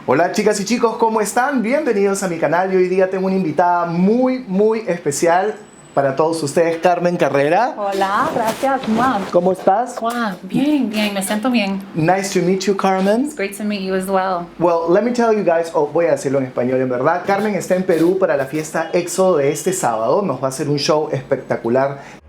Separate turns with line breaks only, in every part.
Hola chicas y chicos, ¿cómo están? Bienvenidos a mi canal y hoy día tengo una invitada muy especial para todos ustedes, Carmen Carrera.
Hola, gracias, Juan.
¿Cómo estás?
Juan, bien, me siento bien.
Nice to meet you, Carmen.
It's great to meet you as well.
Well, let me tell you guys, voy a decirlo en español en verdad. Carmen está en Perú para la fiesta Éxodo de este sábado. Nos va a hacer un show espectacular.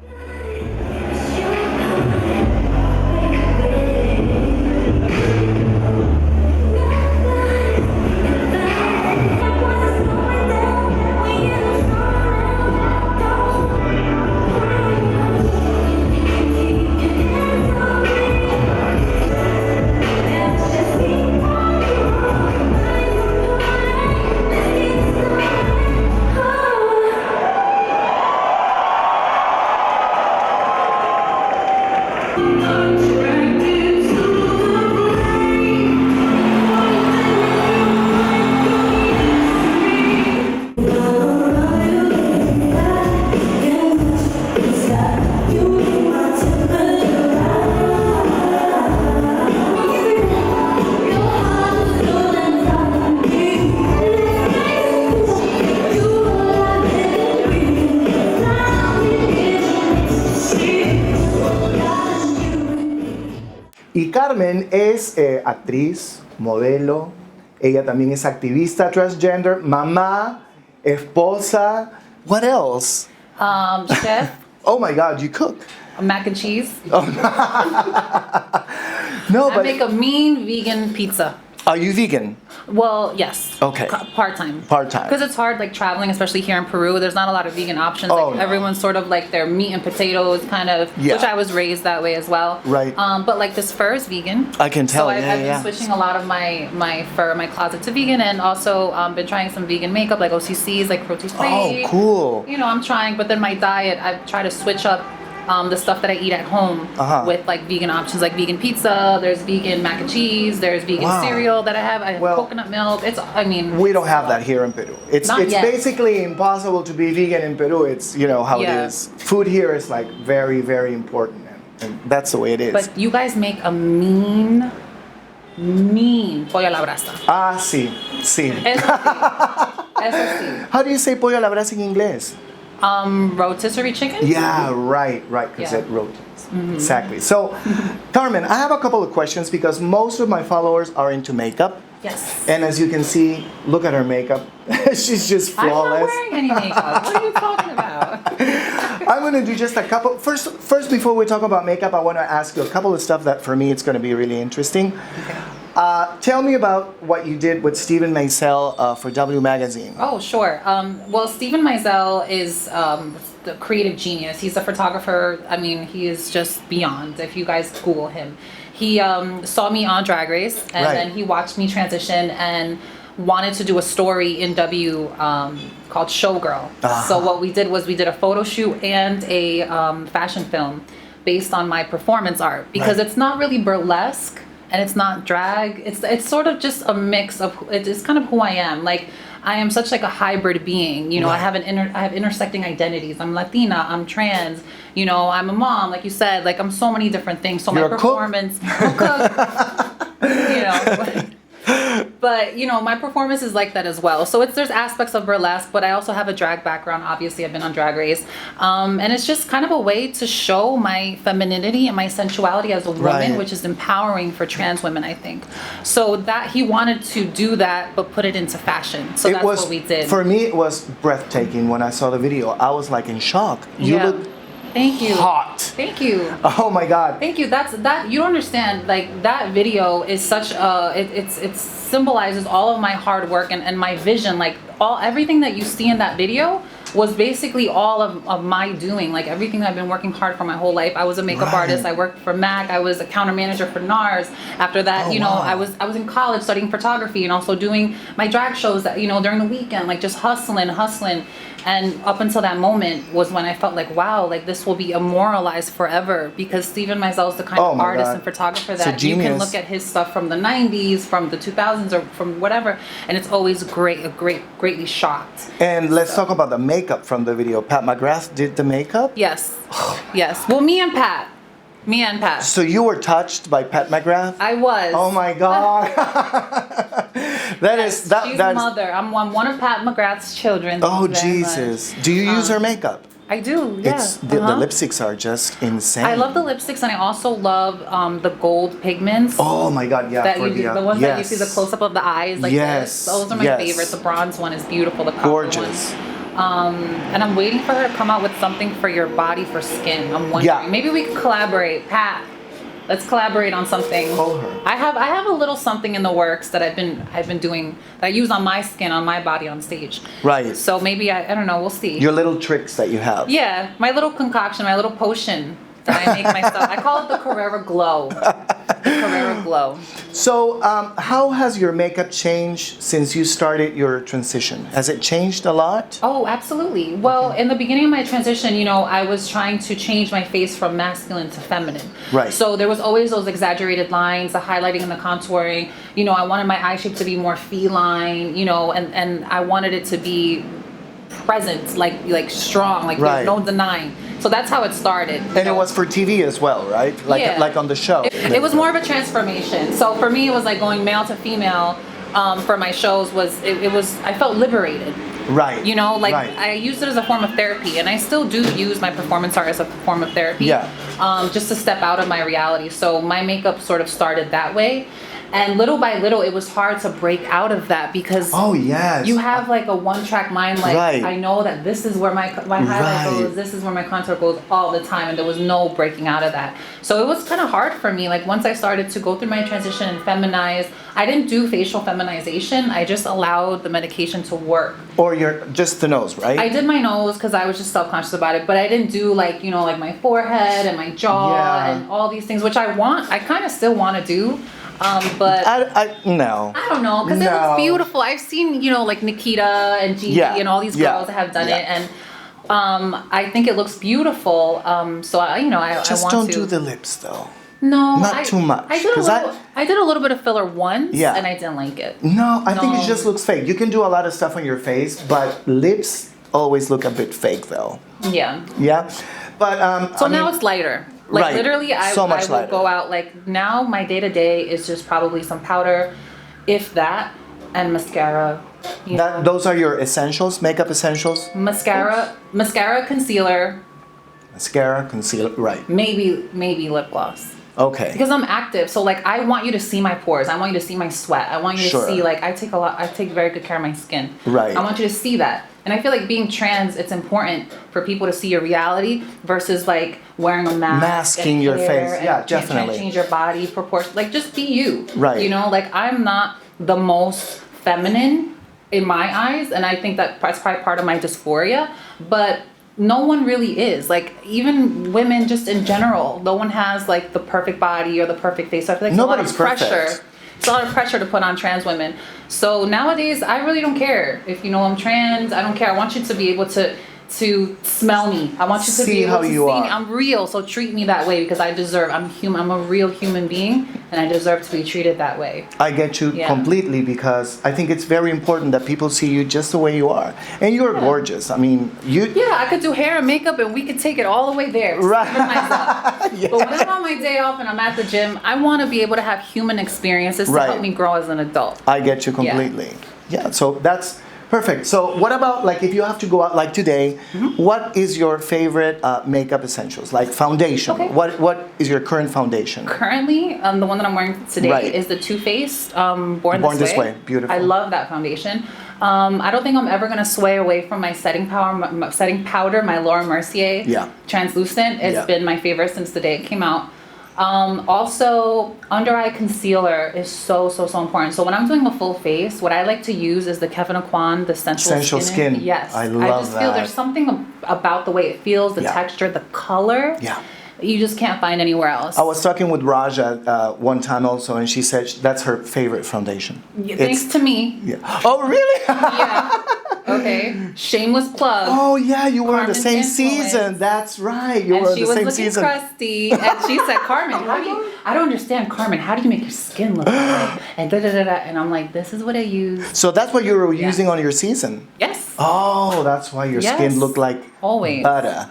Y Carmen es actriz, modelo, ella también es activista transgender, mamá, esposa. What else?
Chef.
Oh my God, you cook.
Mac and cheese.
No,
I make a mean vegan pizza.
Are you vegan?
Well, yes.
Okay.
Part-time.
Part-time.
Because it's hard, like traveling, especially here in Peru. There's not a lot of vegan options.
Oh,
like
no.
everyone's sort of like their meat and potatoes kind of,
Yeah.
which I was raised that way as well.
Right.
But like this fur is vegan.
I can tell,
So I've
yeah.
been switching a lot of my fur, my closet to vegan, and also been trying some vegan makeup like OCCs, like cruelty-free.
Oh, cool.
You know, I'm trying, but then my diet, I've tried to switch up the stuff that I eat at home with like vegan options, like vegan pizza, there's vegan mac and cheese, there's vegan cereal that I have coconut milk.
We don't have that here in Peru. It's
yet.
basically impossible to be vegan in Peru. It's, you know, how it is. Food here is like very important, and that's the way it is.
But you guys make a mean pollo a la brasa.
Ah, sí.
Eso sí.
How do you say pollo a la brasa in inglés?
Rotisserie chicken?
Yeah, right, because it rotates. Exactly. So, Carmen, I have a couple of questions because most of my followers are into makeup.
Yes.
And as you can see, look at her makeup. She's just flawless.
I'm not wearing any makeup. What are you talking about?
I'm going to do just a couple. First, before we talk about makeup, I want to ask you a couple of stuff that for me it's going to be really interesting.
Okay.
Tell me about what you did with Steven Meisel for W Magazine.
Oh, sure. Well, Steven Meisel is the creative genius. He's a photographer. I mean, he is just beyond. If you guys Google him, he saw me on Drag Race, and then he watched me transition and wanted to do a story in W called Showgirl. So what we did was we did a photo shoot and a fashion film based on my performance art, because it's not really burlesque. And it's not drag. It's sort of just a mix of. It's kind of who I am. Like I am such like a hybrid being. You know, I have intersecting identities. I'm Latina. I'm trans. You know, I'm a mom. Like you said. Like I'm so many different things. So
You're
my performance. You know. But you know, my performance is like that as well. So there's aspects of burlesque, but I also have a drag background. Obviously, I've been on Drag Race, and it's just kind of a way to show my femininity and my sensuality as a woman, which is empowering for trans women, I think. So that he wanted to do that, but put it into fashion. So that's what we did.
For me, it was breathtaking when I saw the video. I was like in shock. You look
Thank you.
hot.
Thank you.
Oh my God.
Thank you. That you don't understand. Like that video is such a it symbolizes all of my hard work and my vision. Like everything that you see in that video was basically all of my doing. Like everything I've been working hard for my whole life. I was a makeup artist. I worked for MAC. I was a counter manager for NARS. After that, I was in college studying photography and also doing my drag shows that, during the weekend, like just hustling. And up until that moment was when I felt like, wow, like this will be immortalized forever, because Steven Meisel is the kind of artist and photographer that you can look at his stuff from the 90s, from the 2000s, or from whatever, and it's always greatly shot.
And let's talk about the makeup from the video. Pat McGrath did the makeup?
Yes. Yes. Well, me and Pat. So
you were touched by Pat McGrath?
I was.
Oh my God. That
Yes,
is that.
she's
That's,
mother. I'm one of Pat McGrath's children. Thank
oh
you very
Jesus! Do you use her makeup?
much. I do. Yeah.
It's the lipsticks are just insane.
I love the lipsticks, and I also love the gold pigments.
Oh my God! Yeah,
That
for
the ones that you see the close up of the eyes, like
Yes,
this. Those are my
yes.
favorite. The bronze one is beautiful. The copper
Gorgeous.
one. And I'm waiting for her to come out with something for your body for skin. I'm wondering.
Yeah.
Maybe we could collaborate, Pat. Let's collaborate on something.
Call her.
I have a little something in the works that I've been doing that I use on my skin, on my body, on stage.
Right.
So maybe I don't know. We'll see.
Your little tricks that you have.
Yeah, my little concoction, my little potion that I make myself. I call it the Carrera Glow. The Carrera Glow.
So, how has your makeup changed since you started your transition? Has it changed a lot?
Oh, absolutely. Well, in the beginning of my transition, I was trying to change my face from masculine to feminine.
Right.
So there was always those exaggerated lines, the highlighting and the contouring. I wanted my eye shape to be more feline, and I wanted it to be present, like strong, like
Right.
there's no denying. So that's how it started.
And it was for TV as well, right?
Yeah.
Like on the show.
It was more of a transformation. So for me, it was like going male to female. For my shows it was I felt liberated.
Right. Right.
I used it as a form of therapy, and I still do use my performance art as a form of therapy.
Yeah.
Just to step out of my reality. So my makeup sort of started that way. And little by little, it was hard to break out of that because
Oh yes.
you have like a one-track mind. Like
Right.
I know that this is where my highlight
Right.
goes, this is where my contour goes all the time, and there was no breaking out of that. So it was kind of hard for me. Like once I started to go through my transition and feminize, I didn't do facial feminization. I just allowed the medication to work.
Or just the nose, right?
I did my nose because I was just self-conscious about it, but I didn't do like my forehead and my jaw
Yeah.
and all these things, which I kind of still want to do. But
no.
I don't know, because it
No.
looks beautiful. I've seen, like Nikita and Gigi
Yeah.
and all these
Yeah.
girls that have done
Yeah.
it, and I think it looks beautiful. So I
Just
want
don't
to
do the lips though.
no,
not too much,
I did
'cause
I did a little bit of filler once,
Yeah.
and I didn't like it.
No, I think it
No.
just looks fake. You can do a lot of stuff on your face, but lips always look a bit fake though.
Yeah.
Yeah. But
So
I
now
mean,
it's lighter. Like
Right.
literally, I
So much
will
lighter.
go out like now. My day to day is just probably some powder, if that, and mascara.
those are your essentials, makeup essentials.
Mascara, concealer,
Mascara, concealer, right?
maybe lip gloss.
Okay.
Because I'm active, so like I want you to see my pores. I want you to see my sweat. I want you
Sure.
to see like I take very good care of my skin.
Right.
I want you to see that. And I feel like being trans, it's important for people to see your reality versus like wearing a mask,
Masking
and
your
hair
face.
and
Yeah,
trying to
definitely.
change your body proportion. Like just be you.
Right.
Like I'm not the most feminine in my eyes, and I think that's probably part of my dysphoria. But no one really is. Like even women, just in general, no one has like the perfect body or the perfect face. So I feel like
Nobody's
it's a lot of pressure.
perfect.
It's a lot of pressure to put on trans women. So nowadays, I really don't care if I'm trans. I don't care. I want you to be able to smell me. I want you to
See
be able
how
to
you
see
are.
me. I'm real, so treat me that way because I deserve. I'm human. I'm a real human being, and I deserve to be treated that way.
I get you
Yeah.
completely because I think it's very important that people see you just the way you are, and you're gorgeous. I mean, you.
Yeah, I could do hair and makeup, and we could take it all the way there.
Right.
Right. But when I'm on my day off and I'm at the gym, I want to be able to have human experiences to
Right.
help me grow as an adult.
I get you completely. Yeah. So that's perfect. So what about like if you have to go out like today, what is your favorite makeup essentials? Like foundation.
Okay.
What is your current foundation?
Currently, the one that I'm wearing today
Right.
is the Too Faced Born
This Way. Beautiful.
I love that foundation. I don't think I'm ever gonna sway away from my setting powder, my Laura Mercier
Yeah.
translucent. It's
Yeah.
been my favorite since the day it came out. Also, under eye concealer is so important. So when I'm doing a full face, what I like to use is the Kevyn Aucoin, the Sensual Skin. Yes,
I
I
love
just feel
that.
there's something about the way it feels, the
Yeah.
texture, the color.
Yeah.
You just can't find anywhere else.
I was talking with Raja one time also, and she said that's her favorite foundation.
Thanks to me.
Yeah. Oh, really?
Yeah. Okay. Shameless plug.
Oh, yeah, you were in the
Carmen's
same
influence.
season. That's right. You
And
were in
she
the
was
same
looking
season.
crusty, and she said, "Carmen, how do you?" I don't understand, Carmen, how do you make your skin look like? And da-da-da-da. And I'm like, this is what I use.
So that's what you were using on your season?
Yes.
Oh, that's why your skin looked like
always
butter.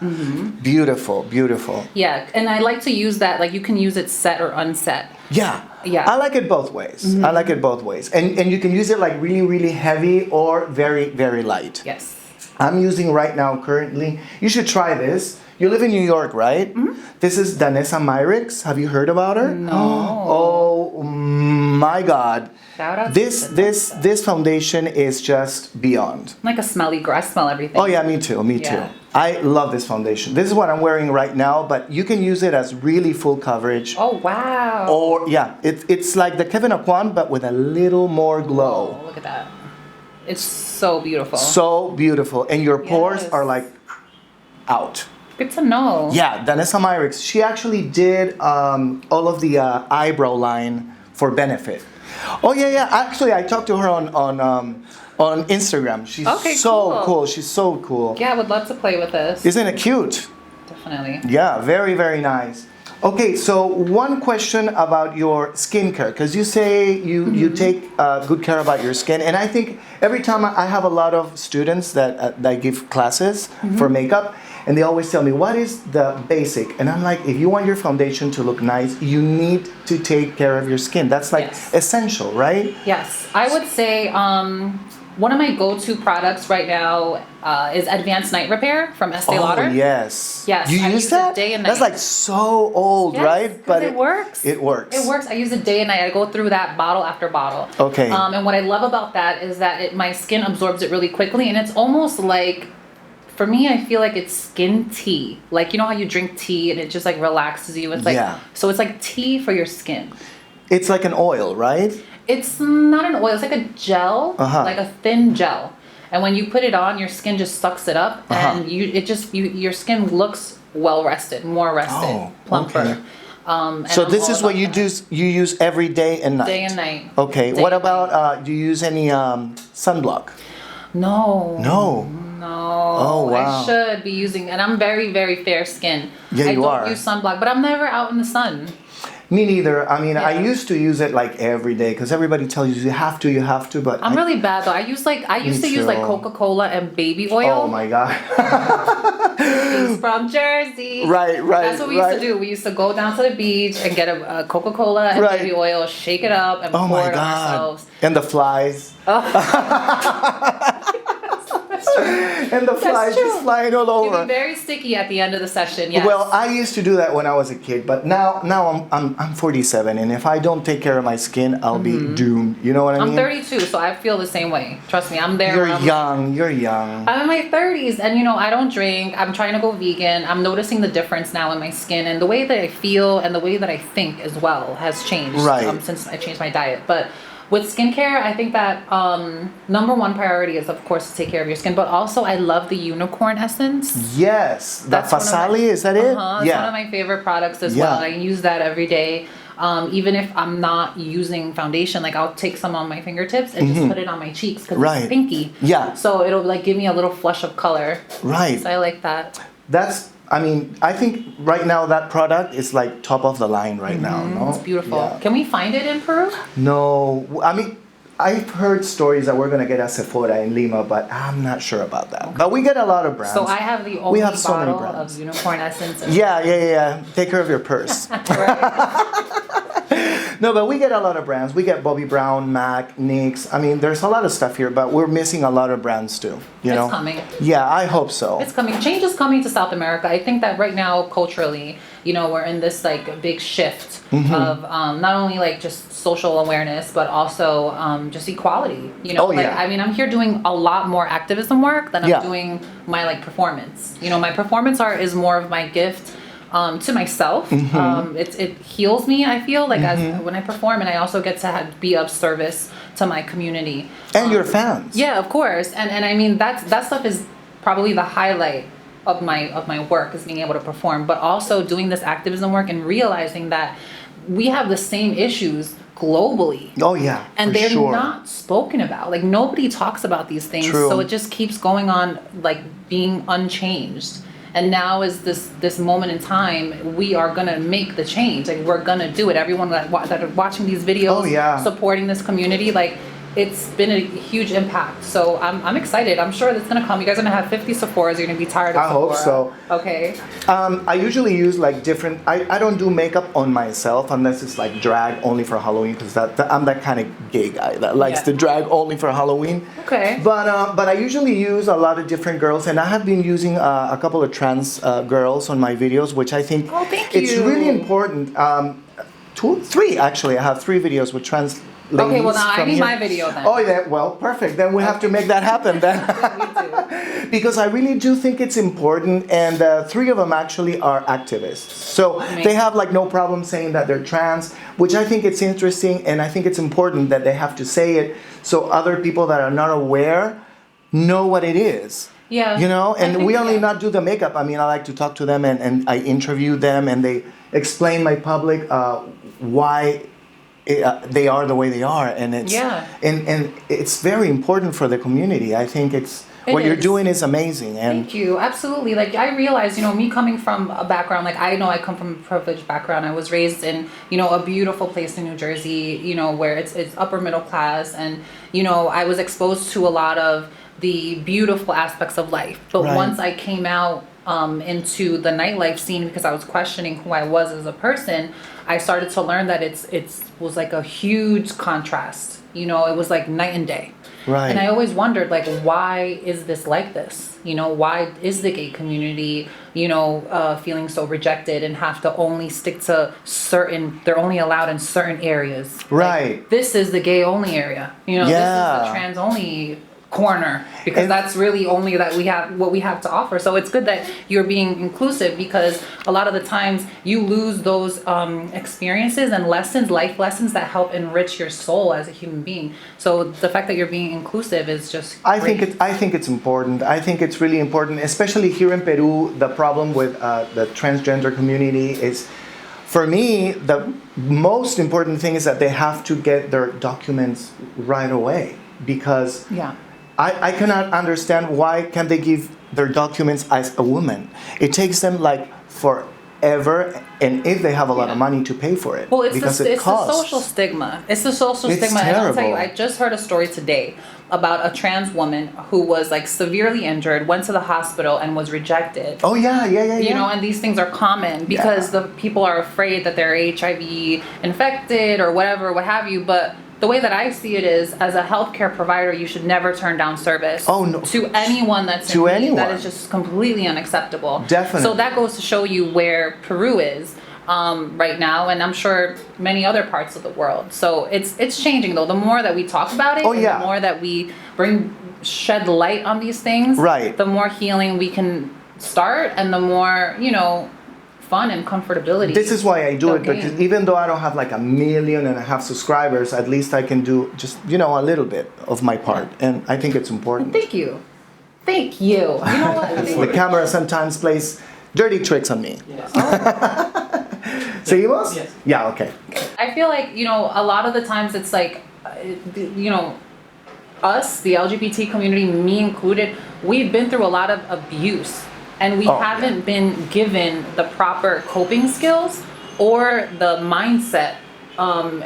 Beautiful, beautiful.
Yeah, and I like to use that, like you can use it set or unset.
Yeah.
Yeah.
I like it both ways. I like it both ways. And you can use it like really, really heavy or very, very light.
Yes.
I'm using right now currently. You should try this. You live in New York, right? This is Danessa Myricks. Have you heard about her?
No.
Oh my God.
Shout out
This foundation is just beyond.
Like a smelly girl. I smell everything.
Oh yeah, me too. Me too. I love this foundation. This is what I'm wearing right now, but you can use it as really full coverage.
Oh wow.
Or yeah, it's like the Kevin Aquan, but with a little more glow.
Oh, look at that. It's so beautiful.
So beautiful, and your pores are like out.
Good to know.
Yeah, Danessa Myricks. She actually did all of the eyebrow line for Benefit. Oh yeah. Actually, I talked to her on Instagram. She's so cool. She's so cool.
Yeah, I would love to play with this.
Isn't it cute?
Definitely.
Yeah, very, very nice. Okay, so one question about your skincare, because you say you take good care about your skin, and I think every time I have a lot of students that give classes for makeup, and they always tell me, what is the basic? And I'm like, if you want your foundation to look nice, you need to take care of your skin. That's like essential, right?
Yes, I would say one of my go-to products right now is Advanced Night Repair from Estee Lauder.
Yes.
Yes.
You use that?
Day and night.
That's like so old, right?
But it works.
It works.
It works. I use it day and night. I go through that bottle after bottle.
Okay.
And what I love about that is that my skin absorbs it really quickly, and it's almost like, for me, I feel like it's skin tea. Like, you know how you drink tea and it just like relaxes you? It's like, so it's like tea for your skin.
It's like an oil, right?
It's not an oil. It's like a gel, like a thin gel. And when you put it on, your skin just sucks it up, and your skin looks well rested, more rested, plumper.
Okay. So this is what you use every day and night.
Day and night.
Okay. What about do you use any sunblock?
No.
No. Oh wow.
I should be using, and I'm very, very fair skinned.
Yeah, you are.
I don't use sunblock, but I'm never out in the sun.
Me neither. I mean, I used to use it like every day because everybody tells you have to, but
I'm really bad though. I used to use like Coca-Cola and baby oil.
Oh my God.
He's from Jersey.
Right.
That's what we used to do. We used to go down to the beach and get a Coca-Cola and baby oil, shake it up, and pour it on ourselves.
And the flies. And the flies just flying all over.
You'd be very sticky at the end of the session. Yes.
Well, I used to do that when I was a kid, but now I'm 47, and if I don't take care of my skin, I'll be doomed. You know what I mean?
I'm 32, so I feel the same way. Trust me, I'm there.
You're young.
I'm in my 30s, and I don't drink. I'm trying to go vegan. I'm noticing the difference now in my skin, and the way that I feel and the way that I think as well has changed since I changed my diet. But with skincare, I think that number one priority is, of course, to take care of your skin, but also I love the unicorn essence.
Yes, the Fasali, is that it?
It's one of my favorite products as well. I use that every day. Even if I'm not using foundation, like I'll take some on my fingertips and just put it on my cheeks because it's pinky. Yeah. So it'll like give me a little flush of color. Right. So I like that.
I think right now that product is like top of the line right now. No?
It's beautiful. Yeah. Can we find it in Peru?
No. I mean, I've heard stories that we're going to get a Sephora in Lima, but I'm not sure about that. Okay. But we get a lot of brands.
So I have the only bottle of unicorn essence.
Yeah. Take care of your purse. No, but we get a lot of brands. We get Bobbi Brown, MAC, NYX. I mean, there's a lot of stuff here, but we're missing a lot of brands too. It's coming. Yeah, I hope so.
It's coming. Change is coming to South America. I think that right now, culturally, we're in this like big shift of not only like just social awareness, but also just equality. I mean, I'm here doing a lot more activism work than I'm doing my like performance. My performance art is more of my gift to myself. It heals me, I feel like, as when I perform, and I also get to be of service to my community
and your fans.
Yeah, of course. And I mean that stuff is probably the highlight of my work, is being able to perform, but also doing this activism work and realizing that we have the same issues globally.
Oh yeah.
And they're not spoken about. Like nobody talks about these things. True. So it just keeps going on, like being unchanged. And now is this moment in time, we are gonna make the change. Like, we're gonna do it. Everyone that are watching these videos, supporting this community, like, it's been a huge impact. So I'm excited. I'm sure that's gonna come. You guys are gonna have 50 Sephoras. You're gonna be tired of
I
Sephora.
hope so.
Okay.
I usually use like different. I don't do makeup on myself unless it's like drag only for Halloween, because I'm that kind of gay guy that likes to drag only for Halloween.
Okay.
But I usually use a lot of different girls, and I have been using a couple of trans girls on my videos, which I think it's really important. 3 actually. I have 3 videos with trans.
Okay, well now I need my video then.
Oh yeah, well perfect. Then we have to make that happen then. Because I really do think it's important, and 3 of them actually are activists. So they have like no problem saying that they're trans, which I think it's interesting, and I think it's important that they have to say it so other people that are not aware know what it is.
Yeah.
You know, and we only not do the makeup. I mean, I like to talk to them, and I interview them, and they explain my public why they are the way they are, and it's and it's very important for the community. I think what you're doing is amazing. And
thank you. Absolutely. Like, I realize, me coming from a background, like, I know I come from a privileged background. I was raised in, a beautiful place in New Jersey, where it's upper middle class, and I was exposed to a lot of the beautiful aspects of life. But once I came out into the nightlife scene, because I was questioning who I was as a person, I started to learn that it was like a huge contrast. It was like night and day. Right. And I always wondered, like, why is this like this? Why is the gay community, feeling so rejected and have to only stick to they're only allowed in certain areas. Right. Like, this is the gay only area. This is the trans only corner, because that's really only that we have what we have to offer. So it's good that you're being inclusive, because a lot of the times you lose those experiences and life lessons that help enrich your soul as a human being. So the fact that you're being inclusive is just great.
I think it's important. I think it's really important, especially here in Peru. The problem with the transgender community is, for me, the most important thing is that they have to get their documents right away, because I cannot understand why can't they give their documents as a woman. It takes them like forever, and if they have a lot of money to pay for it,
well, it's the social stigma. It's the social stigma.
Terrible.
And I'll tell you, I just heard a story today about a trans woman who was like severely injured, went to the hospital, and was rejected.
Oh yeah.
And these things are common because the people are afraid that they're HIV infected or whatever, what have you. But the way that I see it is, as a healthcare provider, you should never turn down service to anyone that's in need. That is just completely unacceptable. Definitely. So that goes to show you where Peru is right now, and I'm sure many other parts of the world. So it's changing, though. The more that we talk about it, the more that we shed light on these things, the more healing we can start, and the more fun and comfortability.
This is why I do it, because even though I don't have like 1.5 million subscribers, at least I can do just a little bit of my part, and I think it's important.
Thank you. You know what?
The camera sometimes plays dirty tricks on me.
Yes.
Seguimos?
Yes.
Yeah. Okay.
I feel like a lot of the times it's like us, the LGBT community, me included, we've been through a lot of abuse. And we haven't been given the proper coping skills or the mindset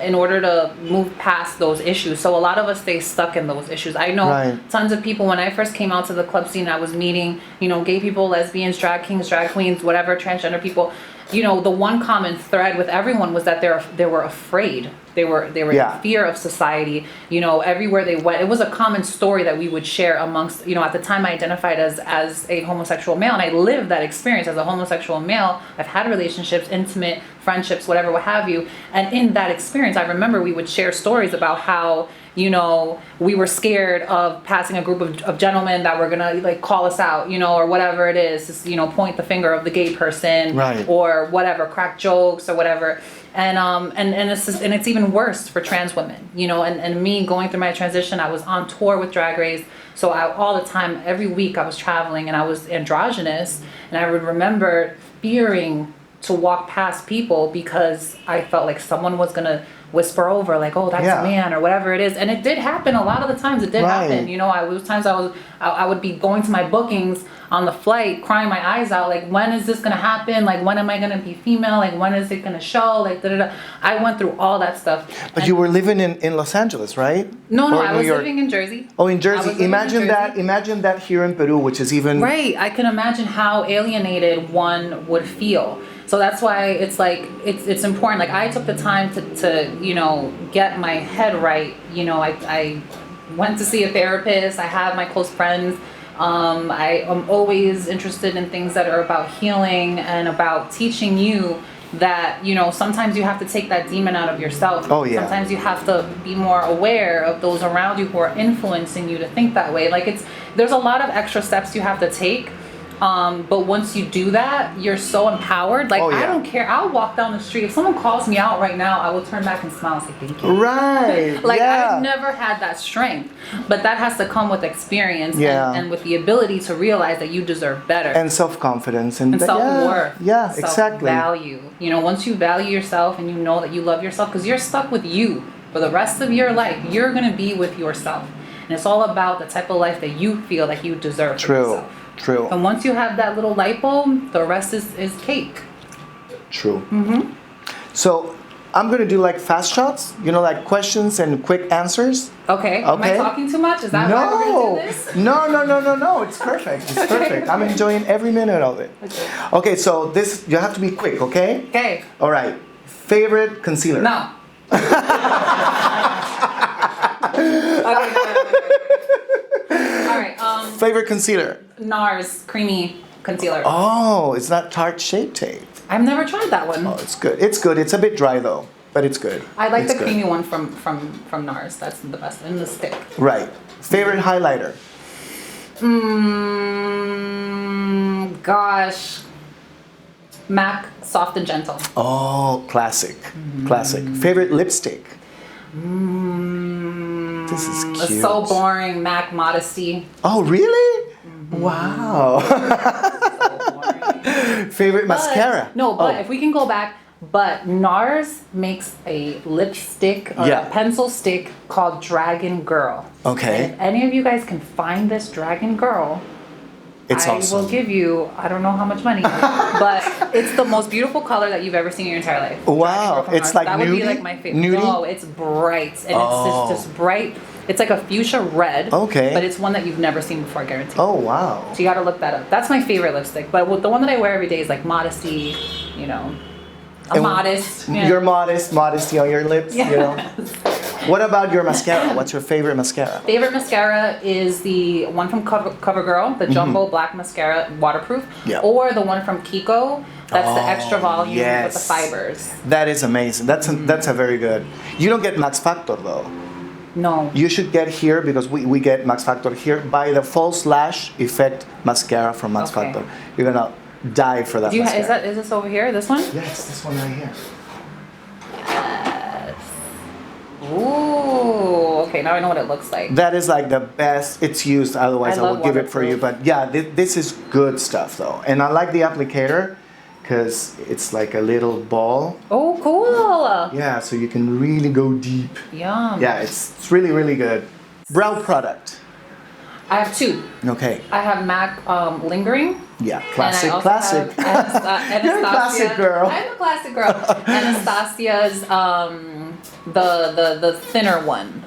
in order to move past those issues. So a lot of us stay stuck in those issues. I know tons of people, when I first came out to the club scene, I was meeting, gay people, lesbians, drag kings, drag queens, whatever, transgender people. The one common thread with everyone was that they were afraid. They were in fear of society. Everywhere they went, it was a common story that we would share amongst. At the time, I identified as a homosexual male, and I lived that experience as a homosexual male. I've had relationships, intimate friendships, whatever, what have you. And in that experience, I remember we would share stories about how we were scared of passing a group of gentlemen that were gonna like call us out, or whatever it is, just, point the finger of the gay person, or whatever, crack jokes or whatever. And it's even worse for trans women, and me going through my transition. I was on tour with Drag Race, so all the time, every week I was traveling, and I was androgynous, and I would remember fearing to walk past people because I felt like someone was gonna whisper over, like, oh, that's a man, or whatever it is. And it did happen a lot of the times. It did happen. There was times I would be going to my bookings on the flight crying my eyes out, like, when is this gonna happen? Like, when am I gonna be female? Like, when is it gonna show? Like, da-da-da. I went through all that stuff.
But you were living in Los Angeles, right?
No,
Or
I
New
was
York?
living in Jersey.
Oh, in
I
Jersey.
was living in
Imagine that.
Jersey.
Imagine that here in Peru, which is even
Right. I can imagine how alienated one would feel. So that's why it's like it's important. Like, I took the time to you know, get my head right. You know, I went to see a therapist. I have my close friends. I am always interested in things that are about healing and about teaching you that, you know, sometimes you have to take that demon out of yourself.
Oh, yeah.
Sometimes you have to be more aware of those around you who are influencing you to think that way. Like, there's a lot of extra steps you have to take. But once you do that, you're so empowered. Like,
Oh, yeah.
I don't care. I'll walk down the street. If someone calls me out right now, I will turn back and smile and say thank you.
right.
Like,
yeah.
I've never had that strength, but that has to come with experience
Yeah.
and with the ability to realize that you deserve better.
And self-confidence and,
And self-worth.
Yeah, exactly.
Self-value. You know, once you value yourself and you know that you love yourself, because you're stuck with you for the rest of your life, you're going to be with yourself. And it's all about the type of life that you feel like you deserve for
True.
yourself.
True.
And once you have that little light bulb, the rest is cake.
True. Mm-hmm. So I'm gonna do like fast shots, you know, like questions and quick answers.
Okay. Am I talking too much? Is that why we're gonna do this?
No. It's perfect. It's perfect. I'm enjoying every minute of it. Okay, so this you have to be quick, okay?
Okay.
All right. Favorite concealer?
No. Okay. All right.
Favorite concealer?
NARS creamy concealer.
Oh, it's not Tarte Shape Tape.
I've never tried that one.
Oh, it's good. It's good. It's a bit dry though, but it's good.
I like
It's
the
good.
creamy one from NARS. That's the best. And the stick.
Right. Favorite highlighter?
Gosh. MAC Soft and Gentle.
Oh, classic. Classic. Favorite lipstick? This is cute.
It's so boring. MAC Modesty.
Oh, really? Wow.
So boring.
Favorite mascara?
No, but
Oh.
if we can go back, but NARS makes a lipstick or
Yeah.
a pencil stick called Dragon Girl.
Okay.
And if any of you guys can find this Dragon Girl,
It's
I
awesome.
will give you, I don't know how much money, but it's the most beautiful color that you've ever seen in your entire life.
Wow.
Dragon Girl from
It's
NARS.
like
that would be
nudie?
like my favorite.
Nudie?
No, it's bright. And
Oh.
it's just bright. It's like a fuchsia red.
Okay.
But it's one that you've never seen before, guaranteed.
Oh, wow.
So you gotta look that up. That's my favorite lipstick. But the one that I wear every day is like Modesty, you know.
And
Modest. you know.
You're modesty on your lips, you know. What about your mascara? What's your favorite mascara?
Favorite mascara is the one from CoverGirl, the Jumbo Black Mascara, waterproof.
Yeah.
Or the one from Kiko, that's the extra volume with the
yes.
fibers.
That is amazing. That's a very good. You don't get Max Factor though.
No.
You should get here because we get Max Factor here. Buy the False Lash Effect mascara from Max
Okay.
Factor. You're gonna die for that mascara.
Is this over here? This one?
Yeah, it's this one right here.
Ooh. Okay, now I know what it looks like.
That is like the best. It's used. Otherwise, I
love
would give it for you.
waterproof.
But yeah, this is good stuff though, and I like the applicator because it's like a little ball.
Oh, cool.
Yeah, so you can really go deep.
Yum.
Yeah, it's really really good. Brow product.
I have two.
Okay.
I have MAC Lingering.
Yeah, classic,
And I also
classic.
have
You're a classic girl.
I'm a classic girl. Anastasia's the thinner one,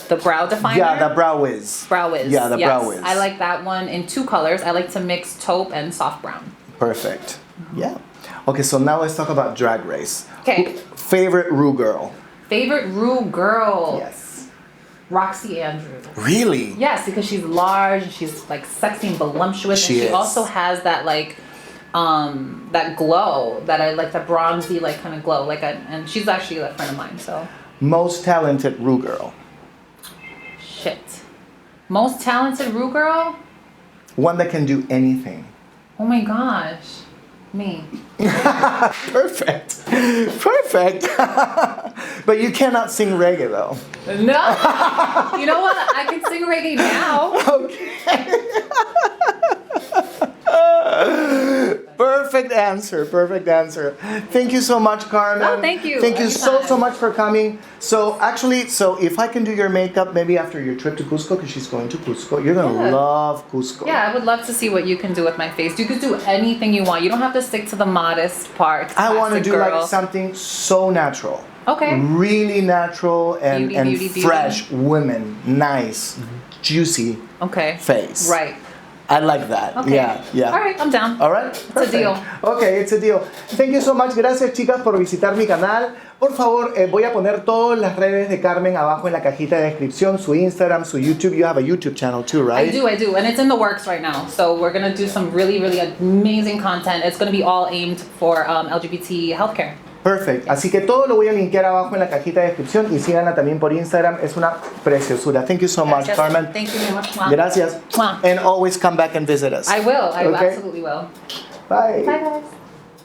the brow definer.
Yeah, the brow wiz.
brow wiz.
Yeah, the
yes.
brow wiz.
I like that one in two colors. I like to mix taupe and soft brown.
Perfect. Yeah. Okay, so now let's talk about Drag Race.
Okay.
Favorite Rue girl?
Favorite Rue girl.
Yes.
Roxy Andrews.
Really?
Yes, because she's large and she's like sexy and voluptuous.
She
and she
is.
also has that like that glow that I like, that bronzy like kind of glow. And she's actually a friend of mine, so.
Most talented Rue girl?
Shit. Most talented Rue girl?
One that can do anything.
Oh my gosh. Me.
Perfect. Perfect. But you cannot sing reggae though.
No. You know what? I can sing reggae now.
Okay. Perfect. Perfect answer. Perfect answer. Thank you so much, Carmen.
Oh, thank you.
Thank you so
Anytime.
much for coming. So actually, so if I can do your makeup maybe after your trip to Cusco, because she's going to Cusco, you're gonna
Yeah.
love Cusco.
Yeah, I would love to see what you can do with my face. You could do anything you want. You don't have to stick to the modest part.
I want to
classic
do
girl.
like something so natural.
Okay.
Really natural and,
Beauty.
fresh women, nice, juicy
Okay.
face.
Right.
I like that.
Okay.
Yeah.
All right, I'm down.
All right?
It's a deal.
Okay, it's a deal. Thank you so much. Gracias, chicas, por visitar mi canal. Por favor, voy a poner todas las redes de Carmen abajo en la cajita de descripción. Su Instagram, su YouTube. You have a YouTube channel too, right?
I do. And it's in the works right now. So we're going to do some really, really amazing content. It's going to be all aimed for LGBT healthcare.
Perfect. Así que todo lo voy a linkear abajo en la cajita de descripción y síganla también por Instagram. Es una preciosura. Thank you so much,
Gracias.
Carmen.
Thank you very much.
Gracias.
Mwah.
And always come back and visit us.
I will. I
Okay.
absolutely will.
Bye.
Bye, guys.